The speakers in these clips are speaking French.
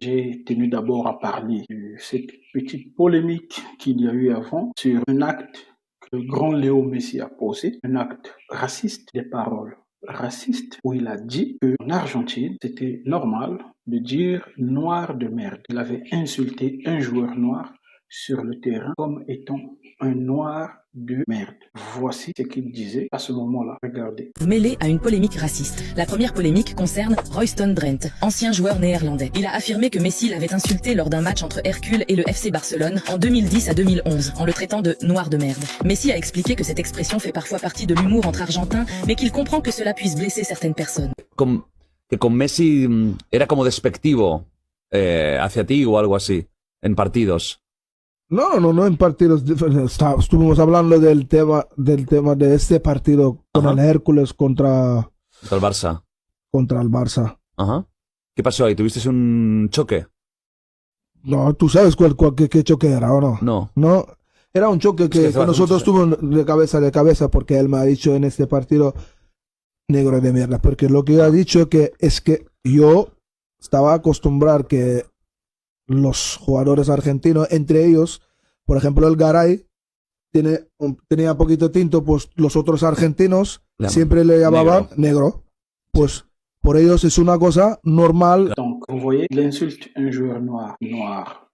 J'ai tenu d'abord à parler de cette petite polémique qu'il y a eu avant sur un acte que le grand Léo Messi a posé, un acte raciste, des paroles racistes, où il a dit qu'en Argentine, c'était normal de dire noir de merde. Il avait insulté un joueur noir sur le terrain comme étant un noir de merde. Voici ce qu'il disait à ce moment-là. Regardez. Mêlé à une polémique raciste. La première polémique concerne Royston Drenthe, ancien joueur néerlandais. Il a affirmé que Messi l'avait insulté lors d'un match entre Hercule et le FC Barcelone en 2010 à 2011, en le traitant de noir de merde. Messi a expliqué que cette expression fait parfois partie de l'humour entre Argentins, mais qu'il comprend que cela puisse blesser certaines personnes. Que con Messi era como despectivo hacia ti o algo así, en partidos. No en partidos. Estuvimos hablando del tema de este partido con el Hércules contra el Barça. Contra el Barça. Ajá. ¿Qué pasó ahí? ¿Tuviste un choque? No, ¿tú sabes qué choque era o no? No. Era un choque que nosotros tuvimos de cabeza porque él me ha dicho en este partido negro de mierda. Porque lo que ha dicho es que yo estaba acostumbrado que los jugadores argentinos, entre ellos, por ejemplo el Garay, tenía poquito tinto, pues los otros argentinos siempre le llamaban negro. Pues por ellos es una cosa normal. Donc, vous voyez, il insulte un joueur noir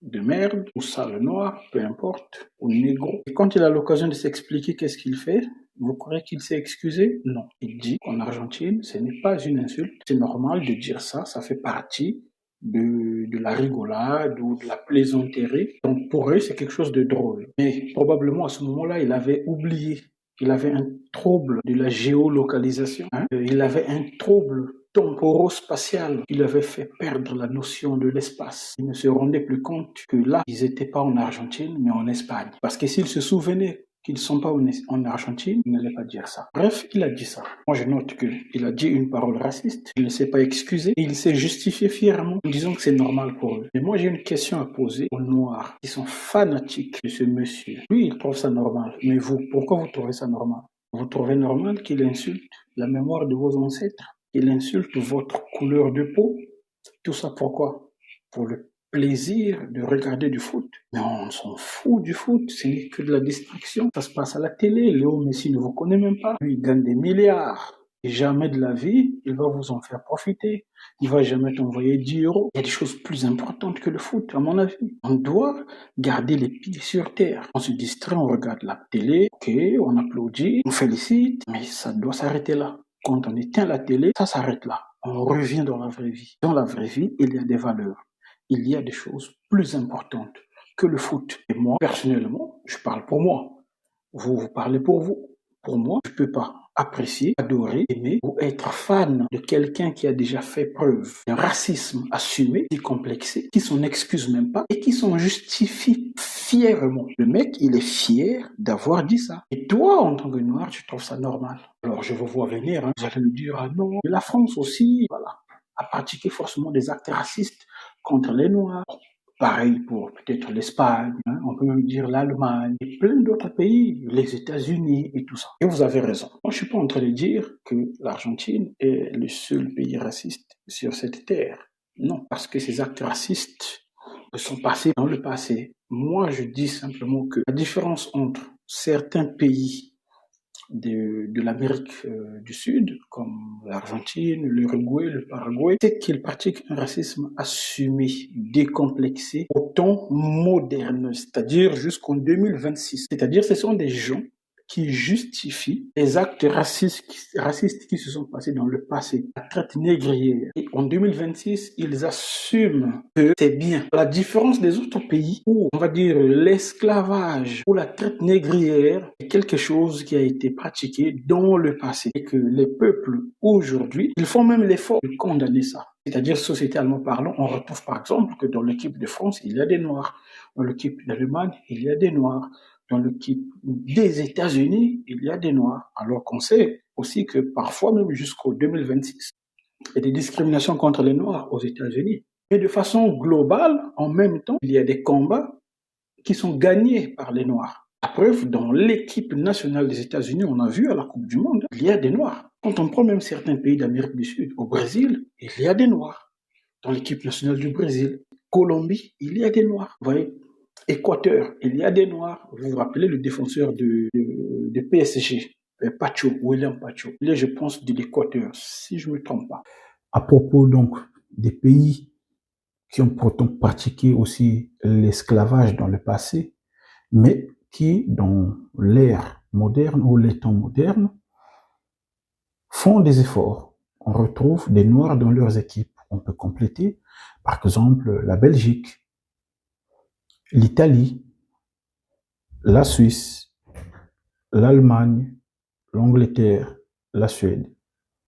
de merde, ou sale noir, peu importe, ou négro. Et quand il a l'occasion de s'expliquer qu'est-ce qu'il fait, vous croyez qu'il s'est excusé? Non. Il dit qu'en Argentine, ce n'est pas une insulte. C'est normal de dire ça, ça fait partie de la rigolade ou de la plaisanterie. Donc pour eux, c'est quelque chose de drôle. Mais probablement à ce moment-là, il avait oublié. Il avait un trouble de la géolocalisation. Il avait un trouble temporo-spatial. Il avait fait perdre la notion de l'espace. Il ne se rendait plus compte que là, ils n'étaient pas en Argentine, mais en Espagne. Parce que s'il se souvenait qu'ils ne sont pas en Argentine, il n'allait pas dire ça. Bref, il a dit ça. Moi, je note qu'il a dit une parole raciste, il ne s'est pas excusé, et il s'est justifié fièrement en disant que c'est normal pour eux. Mais moi, j'ai une question à poser aux Noirs qui sont fanatiques de ce monsieur. Lui, il trouve ça normal. Mais vous, pourquoi vous trouvez ça normal? Vous trouvez normal qu'il insulte la mémoire de vos ancêtres? Qu'il insulte votre couleur de peau? Tout ça pourquoi? Pour le plaisir de regarder du foot. Mais on s'en fout du foot, ce n'est que de la distraction. Ça se passe à la télé, Léo Messi ne vous connaît même pas. Lui, il gagne des milliards. Et jamais de la vie, il va vous en faire profiter. Il va jamais t'envoyer 10 euros. Il y a des choses plus importantes que le foot, à mon avis. On doit garder les pieds sur terre. On se distrait, on regarde la télé, ok, on applaudit, on félicite, mais ça doit s'arrêter là. Quand on éteint la télé, ça s'arrête là. On revient dans la vraie vie. Dans la vraie vie, il y a des valeurs. Il y a des choses plus importantes que le foot. Et moi, personnellement, je parle pour moi. Vous parlez pour vous. Pour moi, je ne peux pas apprécier, adorer, aimer ou être fan de quelqu'un qui a déjà fait preuve d'un racisme assumé, décomplexé, qui s'en excuse même pas et qui s'en justifie fièrement. Le mec, il est fier d'avoir dit ça. Et toi, en tant que noir, tu trouves ça normal. Alors, je vous vois venir, vous allez me dire, ah non, la France aussi, voilà, a pratiqué forcément des actes racistes contre les Noirs. Pareil pour peut-être l'Espagne, on peut même dire l'Allemagne, et plein d'autres pays, les États-Unis et tout ça. Et vous avez raison. Moi, je suis pas en train de dire que l'Argentine est le seul pays raciste sur cette terre. Non, parce que ces actes racistes sont passés dans le passé. Moi, je dis simplement que la différence entre certains pays de l'Amérique du Sud, comme l'Argentine, l'Uruguay, le Paraguay, c'est qu'ils pratiquent un racisme assumé, décomplexé, au temps moderne, c'est-à-dire jusqu'en 2026. C'est-à-dire ce sont des gens qui justifient les actes racistes qui se sont passés dans le passé, la traite négrière. Et en 2026, ils assument que c'est bien. La différence des autres pays où, on va dire, l'esclavage ou la traite négrière est quelque chose qui a été pratiqué dans le passé et que les peuples aujourd'hui, ils font même l'effort de condamner ça. C'est-à-dire, sociétalement parlant, on retrouve par exemple que dans l'équipe de France, il y a des Noirs. Dans l'équipe d'Allemagne, il y a des Noirs. Dans l'équipe des États-Unis, il y a des Noirs. Alors qu'on sait aussi que parfois, même jusqu'au 2026, il y a des discriminations contre les Noirs aux États-Unis. Mais de façon globale, en même temps, il y a des combats qui sont gagnés par les Noirs. La preuve, dans l'équipe nationale des États-Unis, on a vu à la Coupe du Monde, il y a des Noirs. Quand on prend même certains pays d'Amérique du Sud, au Brésil, il y a des Noirs. dans l'équipe nationale du Brésil. Colombie, il y a des Noirs. Vous voyez, Équateur, il y a des Noirs. Vous vous rappelez le défenseur de PSG, Pacho, William Pacho. Il est, je pense, de l'Équateur, si je ne me trompe pas. À propos donc des pays qui ont pourtant pratiqué aussi l'esclavage dans le passé, mais qui, dans l'ère moderne ou les temps modernes, font des efforts. On retrouve des Noirs dans leurs équipes. On peut compléter, par exemple, la Belgique, l'Italie, la Suisse, l'Allemagne, l'Angleterre, la Suède.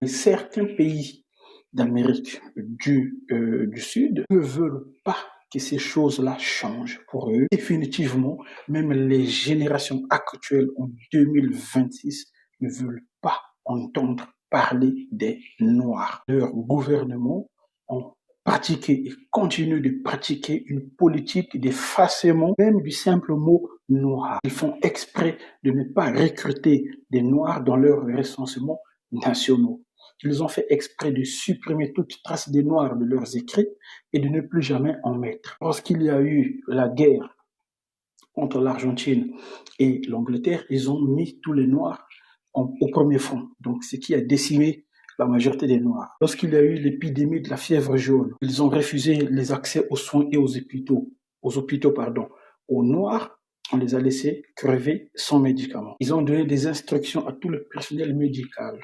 Certains pays d'Amérique du Sud ne veulent pas que ces choses-là changent pour eux. Définitivement, même les générations actuelles en 2026 ne veulent pas entendre parler des Noirs. Leurs gouvernements ont pratiqué et continuent de pratiquer une politique d'effacement même du simple mot noir. Ils font exprès de ne pas recruter des Noirs dans leurs recensements nationaux. Ils ont fait exprès de supprimer toute trace des Noirs de leurs écrits et de ne plus jamais en mettre. Lorsqu'il y a eu la guerre contre l'Argentine et l'Angleterre, ils ont mis tous les Noirs au premier front. Donc, ce qui a décimé la majorité des Noirs. Lorsqu'il y a eu l'épidémie de la fièvre jaune, ils ont refusé les accès aux soins et aux hôpitaux. Aux Noirs, on les a laissés crever sans médicaments. Ils ont donné des instructions à tout le personnel médical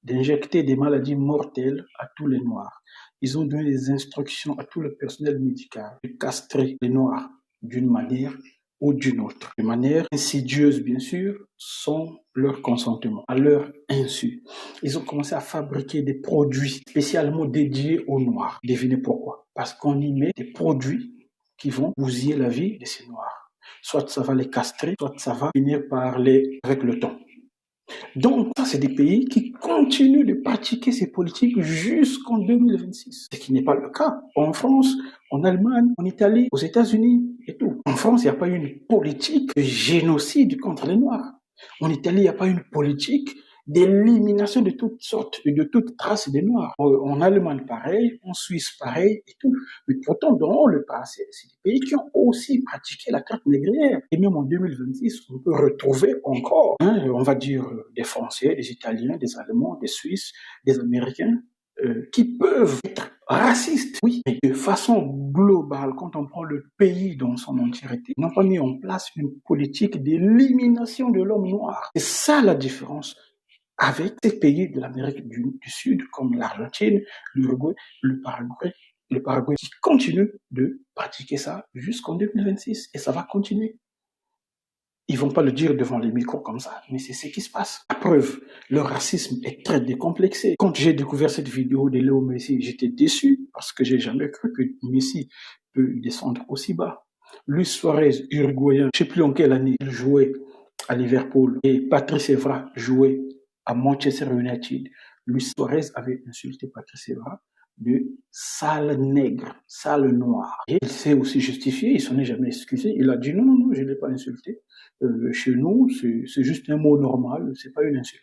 d'injecter des maladies mortelles à tous les Noirs. Ils ont donné des instructions à tout le personnel médical de castrer les Noirs d'une manière ou d'une autre, de manière insidieuse bien sûr, sans leur consentement, à leur insu. Ils ont commencé à fabriquer des produits spécialement dédiés aux Noirs. Devinez pourquoi? Parce qu'on y met des produits qui vont bousiller la vie de ces Noirs. Soit ça va les castrer, soit ça va finir par les avec le temps. Donc, ça, c'est des pays qui continuent de pratiquer ces politiques jusqu'en 2026. Ce qui n'est pas le cas en France, en Allemagne, en Italie, aux États-Unis et tout. En France, il n'y a pas une politique de génocide contre les Noirs. En Italie, il n'y a pas une politique d'élimination de toutes sortes et de toutes traces des Noirs. En Allemagne, pareil, en Suisse, pareil et tout. Mais pourtant, dans le passé, c'est des pays qui ont aussi pratiqué la traite négrière. Et même en 2026, on peut retrouver encore, on va dire, des Français, des Italiens, des Allemands, des Suisses, des Américains, qui peuvent être racistes. Oui, mais de façon globale, quand on prend le pays dans son entièreté, ils n'ont pas mis en place une politique d'élimination de l'homme noir. C'est ça la différence avec ces pays de l'Amérique du Sud, comme l'Argentine, l'Uruguay, le Paraguay, qui continuent de pratiquer ça jusqu'en 2026. Et ça va continuer. Ils vont pas le dire devant les micros comme ça, mais c'est ce qui se passe. La preuve, le racisme est très décomplexé. Quand j'ai découvert cette vidéo de Léo Messi, j'étais déçu parce que j'ai jamais cru que Messi peut descendre aussi bas. Luis Suarez, uruguayen, je sais plus en quelle année, il jouait à Liverpool et Patrice Evra jouait à Manchester United. Luis Suarez avait insulté Patrice Evra de sale nègre, sale noir. Et il s'est aussi justifié, il s'en est jamais excusé. Il a dit non, je ne l'ai pas insulté. Chez nous, c'est juste un mot normal, c'est pas une insulte.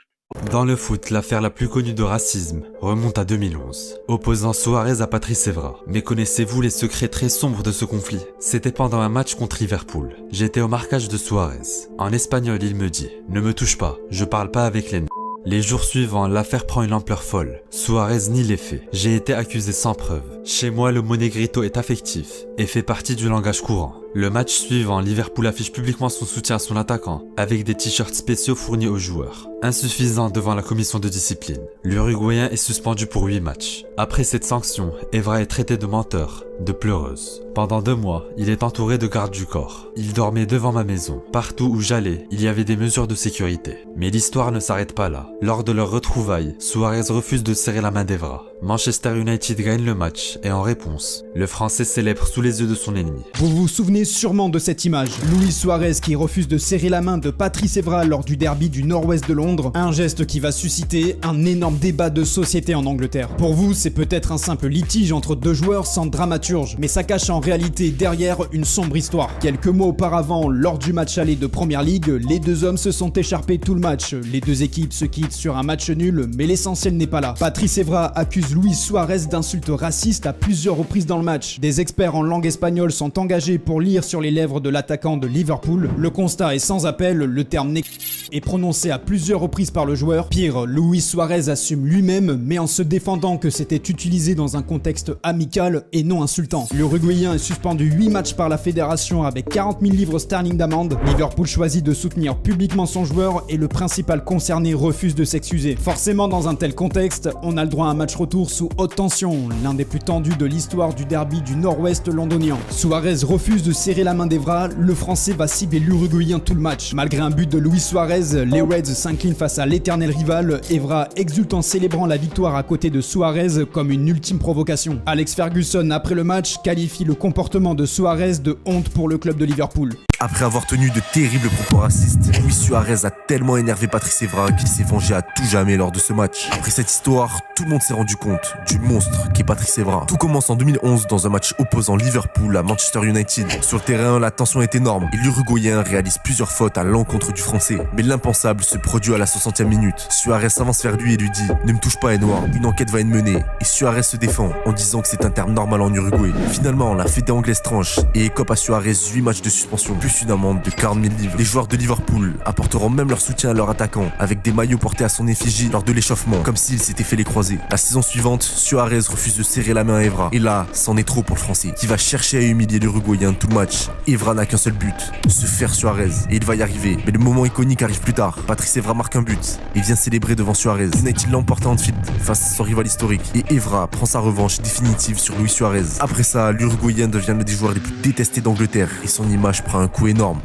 Dans le foot, l'affaire la plus connue de racisme remonte à 2011, opposant Suarez à Patrice Evra. Mais connaissez-vous les secrets très sombres de ce conflit? C'était pendant un match contre Liverpool. J'étais au marquage de Suarez. En espagnol, il me dit « Ne me touche pas, je parle pas avec l'ennemi ». Les jours suivants, l'affaire prend une ampleur folle. Suarez nie les faits. J'ai été accusé sans preuve. Chez moi, le mot négrito est affectif et fait partie du langage courant. Le match suivant, Liverpool affiche publiquement son soutien à son attaquant, avec des t-shirts spéciaux fournis aux joueurs. Insuffisant devant la commission de discipline. L'Uruguayen est suspendu pour 8 matchs. Après cette sanction, Evra est traité de menteur, de pleureuse. Pendant 2 mois, il est entouré de gardes du corps. Il dormait devant ma maison. Partout où j'allais, il y avait des mesures de sécurité. Mais l'histoire ne s'arrête pas là. Lors de leur retrouvailles, Suarez refuse de serrer la main d'Evra. Manchester United gagne le match et en réponse, le Français célèbre sous les yeux de son ennemi. Vous vous souvenez sûrement de cette image. Luis Suarez qui refuse de serrer la main de Patrice Evra lors du derby du nord-ouest de Londres. Un geste qui va susciter un énorme débat de société en Angleterre. Pour vous, c'est peut-être un simple litige entre 2 joueurs sans dramaturge, mais ça cache en réalité derrière une sombre histoire. Quelques mois auparavant, lors du match aller de Premier League, les 2 hommes se sont écharpés tout le match. Les 2 équipes se quittent sur un match nul, mais l'essentiel n'est pas là. Patrice Evra accuse accuse Luis Suarez d'insultes racistes à plusieurs reprises dans le match. Des experts en langue espagnole sont engagés pour lire sur les lèvres de l'attaquant de Liverpool. Le constat est sans appel, le terme est prononcé à plusieurs reprises par le joueur. Pire, Luis Suarez assume lui-même, mais en se défendant que c'était utilisé dans un contexte amical et non insultant. L'Uruguayen est suspendu 8 matchs par la fédération avec 40 000 livres sterling d'amende. Liverpool choisit de soutenir publiquement son joueur et le principal concerné refuse de s'excuser. Forcément, dans un tel contexte, on a le droit à un match retour sous haute tension, l'un des plus tendus de l'histoire du derby du nord-ouest londonien. Suarez refuse de serrer la main d'Evra, le français va cibler l'Uruguayen tout le match. Malgré un but de Luis Suarez, les Reds s'inclinent face à l'éternel rival. Evra exulte en célébrant la victoire à côté de Suarez comme une ultime provocation. Alex Ferguson, après le match, qualifie le comportement de Suarez de honte pour le club de Liverpool. Après avoir tenu de terribles propos racistes, Luis Suarez a tellement énervé Patrice Evra qu'il s'est vengé à tout jamais lors de ce match. Après cette histoire, tout le monde s'est rendu compte du monstre qu'est Patrice Evra. Tout commence en 2011 dans un match opposant Liverpool à Manchester United. Sur le terrain, la tension est énorme et l'Uruguayen réalise plusieurs fautes à l'encontre du Français. Mais l'impensable se produit à la 60e minute. Suarez s'avance vers lui et lui dit « Ne me touche pas, Noir, une enquête va être menée ». Et Suarez se défend en disant que c'est un terme normal en Uruguay. Finalement, la fédé anglaise tranche et écope à Suarez 8 matchs de suspension, plus une amende de 40 000 livres. Les joueurs de Liverpool apporteront même leur soutien à leur attaquant avec des maillots portés à son effigie lors de l'échauffement, comme s'il s'était fait les croisés. La saison suivante, Suarez refuse de serrer la main à Evra. Et là, c'en est trop pour le Français, qui va chercher à humilier l'Uruguayen tout le match. Evra n'a qu'un seul but, se faire Suarez. Et il va y arriver. Mais le moment iconique arrive plus tard. Patrice Evra marque un but et vient célébrer devant Suarez. United l'emporte en Anfield face à son rival historique. Et Evra prend sa revanche définitive sur Luis Suarez. Après ça, l'Uruguayen devient l'un des joueurs les plus détestés d'Angleterre. Et son image prend un coup énorme.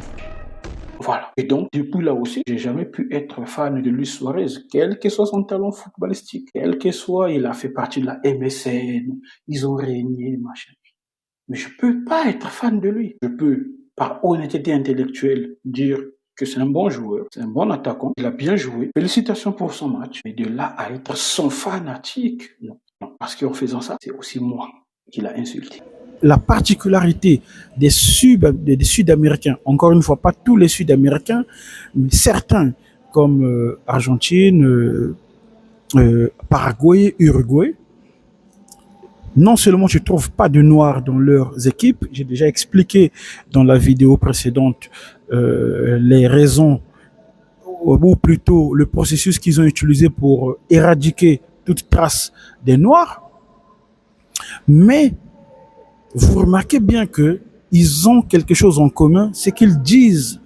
Voilà. Et donc, depuis là aussi, j'ai jamais pu être fan de Luis Suarez, quel que soit son talent footballistique, quel que soit, il a fait partie de la MSN, ils ont régné, machin. Mais je peux pas être fan de lui. Je peux, par honnêteté intellectuelle, dire que c'est un bon joueur, c'est un bon attaquant, il a bien joué. Félicitations pour son match. Mais de là à être son fanatique, non. Non. Parce qu'en faisant ça, c'est aussi moi qui l'a insulté. La particularité des Sud-Américains, encore une fois, pas tous les Sud-Américains, mais certains, comme Argentine, Paraguay, Uruguay, non seulement je ne trouve pas de noirs dans leurs équipes, j'ai déjà expliqué dans la vidéo précédente les raisons, ou plutôt le processus qu'ils ont utilisé pour éradiquer toute trace des noirs, mais vous remarquez bien que ils ont quelque chose en commun, c'est qu'ils disent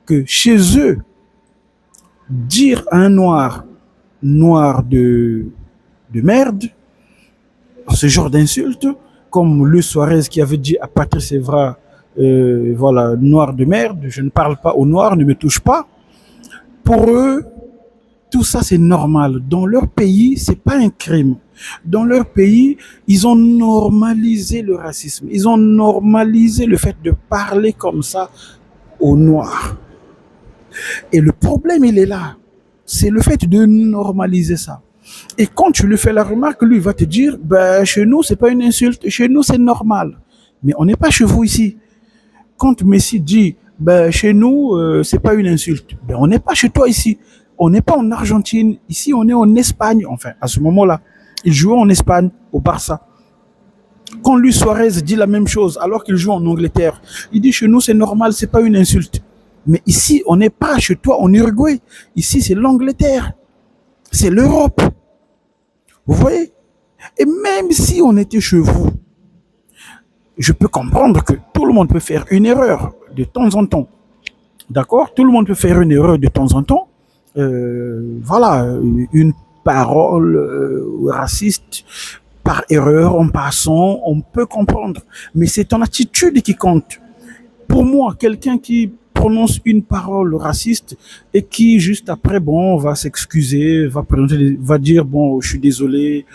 que chez eux, dire à un noir de merde, ce genre d'insulte, comme Luis Suarez qui avait dit à Patrice Evra, voilà, noir de merde, je ne parle pas aux noirs, ne me touche pas. Pour eux, tout ça c'est normal. Dans leur pays, c'est pas un crime. Dans leur pays, ils ont normalisé le racisme. Ils ont normalisé le fait de parler comme ça aux Noirs. Et le problème, il est là. C'est le fait de normaliser ça. Et quand tu lui fais la remarque, lui va te dire, ben, chez nous, c'est pas une insulte. Chez nous, c'est normal. Mais on n'est pas chez vous ici. Quand Messi dit, ben, chez nous, c'est pas une insulte. Ben, on n'est pas chez toi ici. On n'est pas en Argentine. Ici, on est en Espagne. Enfin, à ce moment-là. Il jouait en Espagne, au Barça. Quand Luis Suarez dit la même chose, alors qu'il joue en Angleterre, il dit chez nous c'est normal, c'est pas une insulte. Mais ici, on n'est pas chez toi en Uruguay. Ici, c'est l'Angleterre. C'est l'Europe. Vous voyez? Et même si on était chez vous, je peux comprendre que tout le monde peut faire une erreur de temps en temps. D'accord? Tout le monde peut faire une erreur de temps en temps. Voilà, une parole raciste par erreur, en passant, on peut comprendre. Mais c'est ton attitude qui compte. Pour moi, quelqu'un qui prononce une parole raciste et qui, juste après, bon, va s'excuser, va dire, bon, je suis désolé,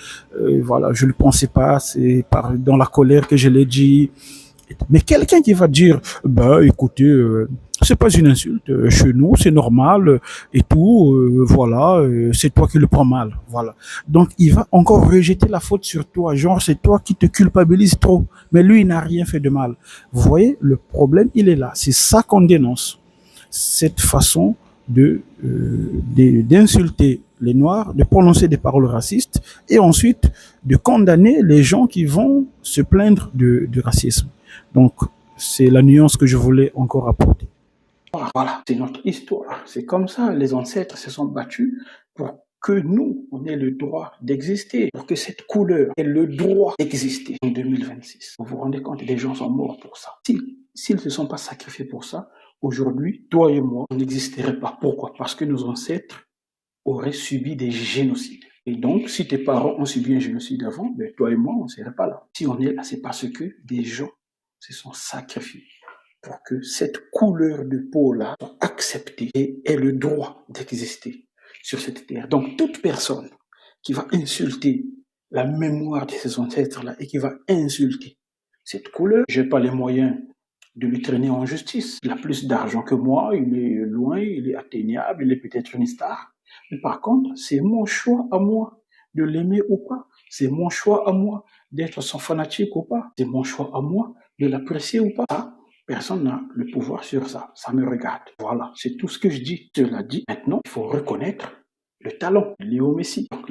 voilà, je ne le pensais pas, c'est dans la colère que je l'ai dit. Mais quelqu'un qui va dire, bah, écoutez, c'est pas une insulte, chez nous, c'est normal, et tout, voilà, c'est toi qui le prends mal, voilà. Donc, il va encore rejeter la faute sur toi, genre, c'est toi qui te culpabilises trop, mais lui, il n'a rien fait de mal. Vous voyez, le problème, il est là. C'est ça qu'on dénonce. Cette façon d'insulter les Noirs, de prononcer des paroles racistes et ensuite de condamner les gens qui vont se plaindre du racisme. Donc, c'est la nuance que je voulais encore apporter. Voilà, c'est notre histoire. C'est comme ça, les ancêtres se sont battus pour que nous, on ait le droit d'exister, pour que cette couleur ait le droit d'exister en 2026. Vous vous rendez compte, les gens sont morts pour ça. S'ils ne se sont pas sacrifiés pour ça, aujourd'hui, toi et moi, on n'existerait pas. Pourquoi? Parce que nos ancêtres auraient subi des génocides. Et donc, si tes parents ont subi un génocide avant, ben, toi et moi, on ne serait pas là. Si on est là, c'est parce que des gens se sont sacrifiés pour que cette couleur de peau-là soit acceptée et ait le droit d'exister sur cette terre. Donc, toute personne qui va insulter la mémoire de ces ancêtres-là et qui va insulter cette couleur, je n'ai pas les moyens de lui traîner en justice. Il a plus d'argent que moi, il est loin, il est atteignable, il est peut-être une star. Mais par contre, c'est mon choix à moi de l'aimer ou pas. C'est mon choix à moi d'être son fanatique ou pas. C'est mon choix à moi de l'apprécier ou pas. Ça, personne n'a le pouvoir sur ça. Ça me regarde. Voilà, c'est tout ce que je dis. Cela dit, maintenant, il faut reconnaître le talent de Léo Messi. Donc,